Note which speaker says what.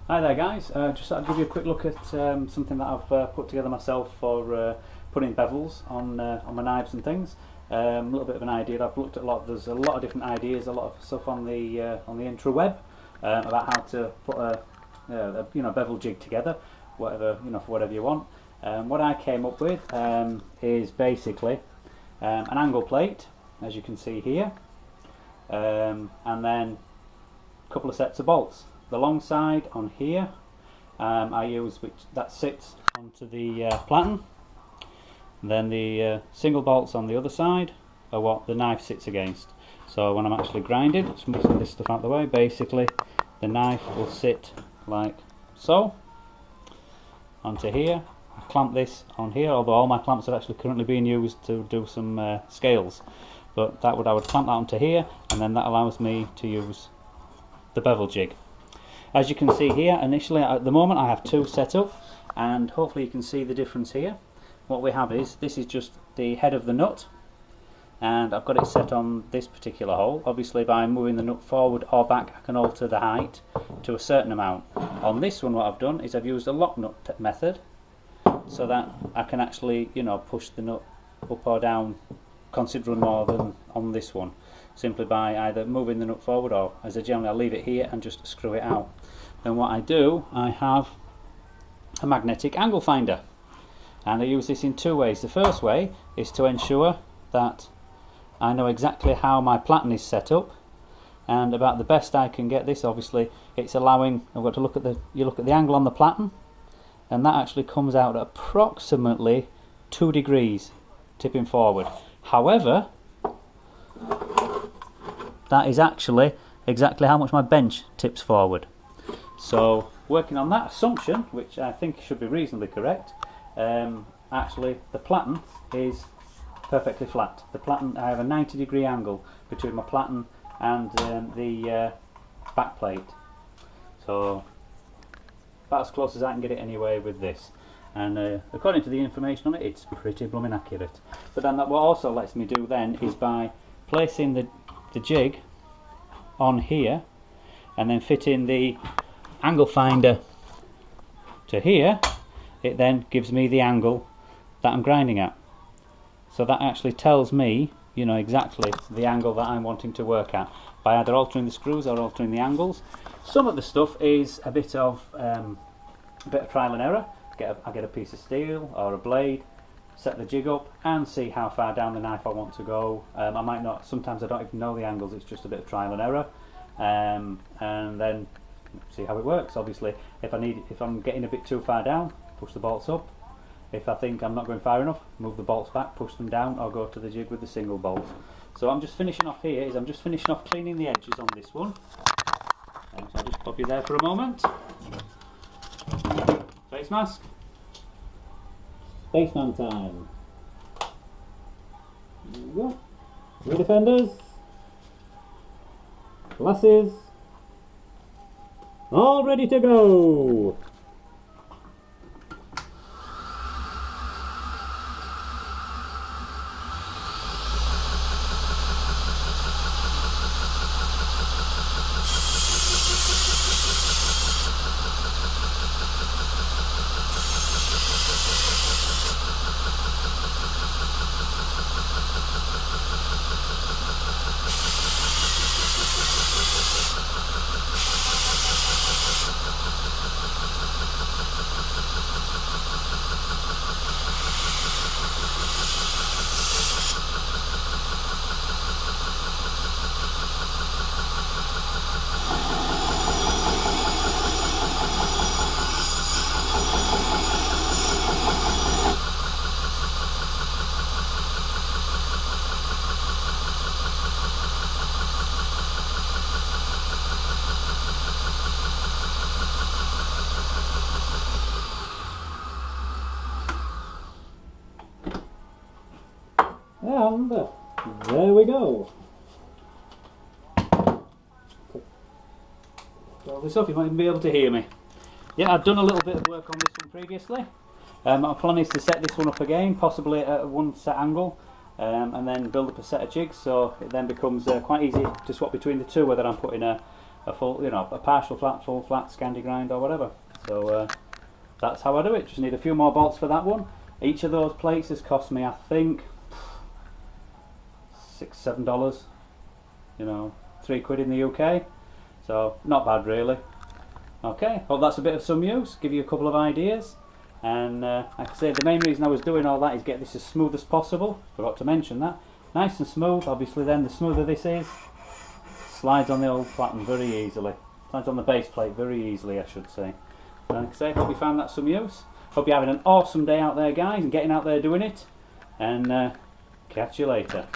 Speaker 1: Hi there guys, just thought I'd give you a quick look at something that I've put together myself for putting bevels on my knives and things. A little bit of an idea. I've looked at there's a lot of different ideas, a lot of stuff on the intraweb about how to put a bevel jig together, whatever for whatever you want. What I came up with is basically an angle plate, as you can see here, and then a couple of sets of bolts. The long side on here I use that sits onto the platen, and then the single bolts on the other side are what the knife sits against. So when I'm actually grinding, just moving this stuff out of the way, basically the knife will sit like so onto here. I clamp this on here, although all my clamps are actually currently being used to do some scales, but I would clamp that onto here, and then that allows me to use the bevel jig. As you can see here, initially at the moment I have two set up, and hopefully you can see the difference here. What we have is, this is just the head of the nut, and I've got it set on this particular hole. Obviously by moving the nut forward or back I can alter the height to a certain amount. On this one what I've done is I've used a lock nut method, so that I can actually push the nut up or down considerably more than on this one, simply by either moving the nut forward, or as a generally I leave it here and just screw it out. Then what I do, I have a magnetic angle finder, and I use this in two ways. The first way is to ensure that I know exactly how my platen is set up, and about the best I can get this, obviously it's allowing, I've got to look at the angle on the platen, and that actually comes out at approximately 2 degrees tipping forward. However, that is actually exactly how much my bench tips forward. So working on that assumption, which I think should be reasonably correct, actually the platen is perfectly flat. The platen, I have a 90-degree angle between my platen and the back plate. So about as close as I can get it anyway with this. And according to the information on it, it's pretty blooming accurate. But then what also lets me do then is by placing the jig on here and then fitting the angle finder to here, it then gives me the angle that I'm grinding at. So that actually tells me exactly the angle that I'm wanting to work at by either altering the screws or altering the angles. Some of the stuff is a bit of trial and error. I get a piece of steel or a blade, set the jig up and see how far down the knife I want to go. I might not, sometimes I don't even know the angles, it's just a bit of trial and error, and then see how it works. Obviously if I'm getting a bit too far down, push the bolts up. If I think I'm not going far enough, move the bolts back, push them down, or go to the jig with the single bolt. So I'm just finishing off here, I'm just finishing off cleaning the edges on this one. So I'll just pop you there for a moment. Face mask. Spaceman time. There we go. Rear defenders. Glasses. All ready to go. And there we go. Roll this up, you might even be able to hear me. Yeah, I've done a little bit of work on this one previously. My plan is to set this one up again, possibly at one set angle, and then build up a set of jigs, so it then becomes quite easy to swap between the two, whether I'm putting a a full, you know, a partial flat, full flat, Scandi grind or whatever. So that's how I do it. Just need a few more bolts for that one. Each of those plates has cost me, I think, $6–7. You know, £3 in the UK. So not bad really. Okay, hope that's a bit of some use. Give you a couple of ideas. And like I said, the main reason I was doing all that is get this as smooth as possible. Forgot to mention that. Nice and smooth. Obviously, then the smoother this is, slides on the old platen very easily. Slides on the base plate very easily, I should say. Like I say, hope you found that some use. Hope you're having an awesome day out there, guys, and getting out there doing it. And catch you later.